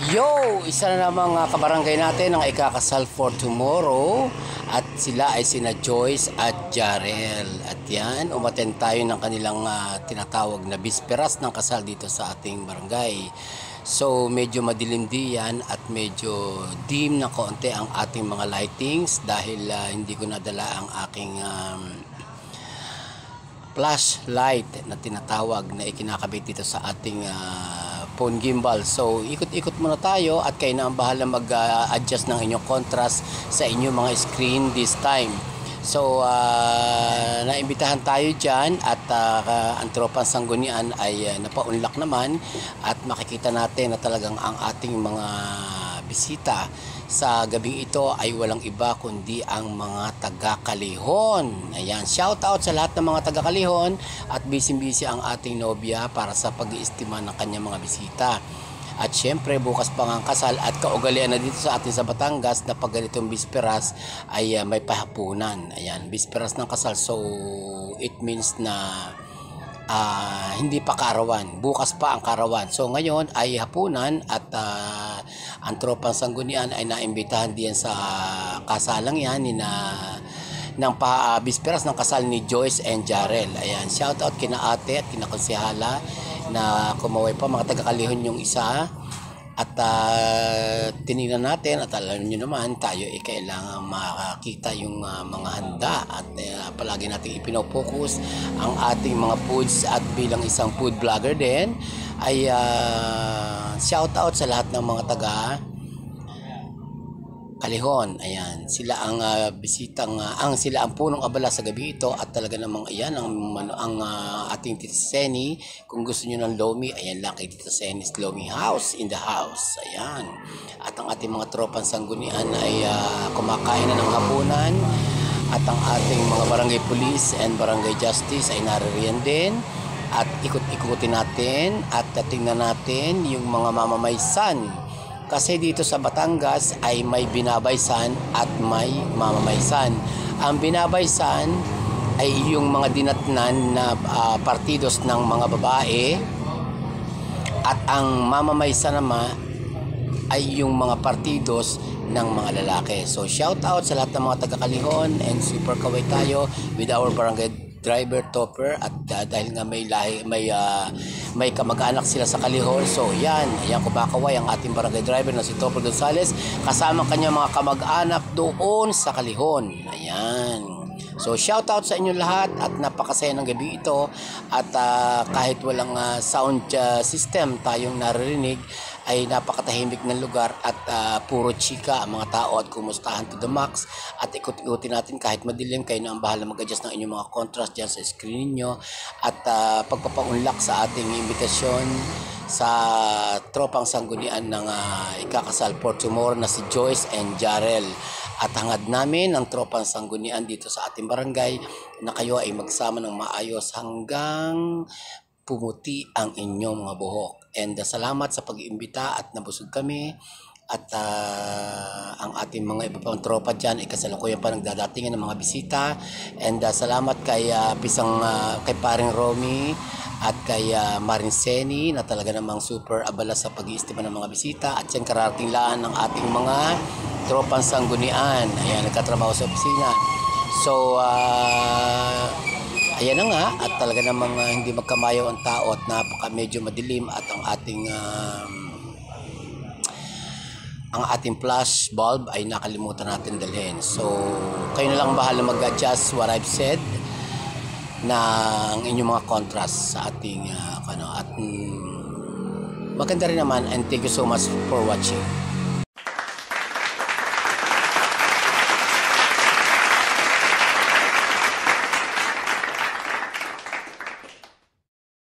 Yo! Isa na namang kabarangay natin ang ikakasal for tomorrow. At sila ay sina Joyce at Jarel. At yan, umaten tayo ng kanilang tinatawag na bisperas ng kasal dito sa ating barangay. So medyo madilim diyan at medyo dim na konti ang ating mga lightings dahil hindi ko nadala ang aking flashlight na tinatawag na ikinakabit dito sa ating phone gimbal. So ikot-ikot muna tayo at kayo na ang bahala mag-adjust ng inyong contrast sa inyong mga screen this time. So naimbitahan tayo dyan at ang tropang sanggunian ay napaunlak naman at makikita natin na talagang ang ating mga bisita sa gabing ito ay walang iba kundi ang mga taga-Kalihon. Ayan, shout out sa lahat ng mga taga-Kalihon at busy-busy ang ating nobya para sa pag-iistima ng kanyang mga bisita. At syempre bukas pa ang kasal at kaugalian na dito sa atin sa Batangas na pag ganitong bisperas ay may pahapunan. Ayan, bisperas ng kasal, so it means na hindi pa karawan, bukas pa ang karawan. So ngayon ay hapunan at ang tropang sanggunian ay naimbitahan diyan sa kasalang yan ng bisperas ng kasal ni Joyce and Jarel. Ayan, shout out kina ate at kina konsehala na kumaway pa, mga taga-Kalihon yung isa. At tinignan natin at alam nyo naman tayo kailangan makakita yung mga handa at palagi natin ipinopokus ang ating mga foods at bilang isang food vlogger din ay shout out sa lahat ng mga taga Kalihon. Ayan, sila ang bisitang sila ang punong abala sa gabi ito at talaga namang ayan ang ating Tita Seni. Kung gusto niyo ng lomi, ayan lang kay Tita Seni's Lomi House in the house. Ayan. At ang ating mga tropang sanggunian ay kumakain na ng hapunan at ang ating mga barangay police and barangay justice ay naririyan din. At ikot-ikutin natin at tingnan natin yung mga mamamaysan. Kasi dito sa Batangas ay may binabaysan at may mamamaysan. Ang binabaysan ay yung mga dinatnan na partidos ng mga babae at ang mamamaysan naman ay yung mga partidos ng mga lalaki. So shout out sa lahat ng mga taga-Kalihon and super kaway tayo with our barangay driver Topper at dahil nga may kamag-anak sila sa Kalihon, so yan kumakaway ang ating barangay driver na si Topper Gonzales kasama kanyang mga kamag-anak doon sa Kalihon. Ayan, so shout out sa inyo lahat at napakasaya ng gabi ito at kahit walang sound system tayong naririnig ay napakatahimik ng lugar at puro chika ang mga tao at kumustahan to the max at ikot-ikutin natin kahit madilim. Kayo na ang bahala mag-adjust ng inyong mga contrast dyan sa screen nyo at pagpapaunlak sa ating imbitasyon sa tropang sanggunian ng ikakasal for tomorrow na si Joyce and Jarel. At hangad namin ang tropang sanggunian dito sa ating barangay na kayo ay magsama ng maayos hanggang pumuti ang inyong mga buhok. And salamat sa pag-iimbita at nabusog kami. At ang ating mga iba pang tropa dyan ay kasalukuyan pa nagdadatingan ng mga bisita. And salamat kay kay paring Romy at kay Marin Seni na talaga namang super abala sa pag-iistima ng mga bisita. At yan karating laan ng ating mga tropang sanggunian. Ayan, nagkatrabaho sa opisina. So ayan na nga at talaga namang hindi magkamayaw ang tao at medyo madilim at ang ating flash bulb ay nakalimutan natin dalhin. So kayo na lang bahala mag-adjust what I've said na ang inyong mga contrast sa ating at maganda rin naman and thank you so much for watching.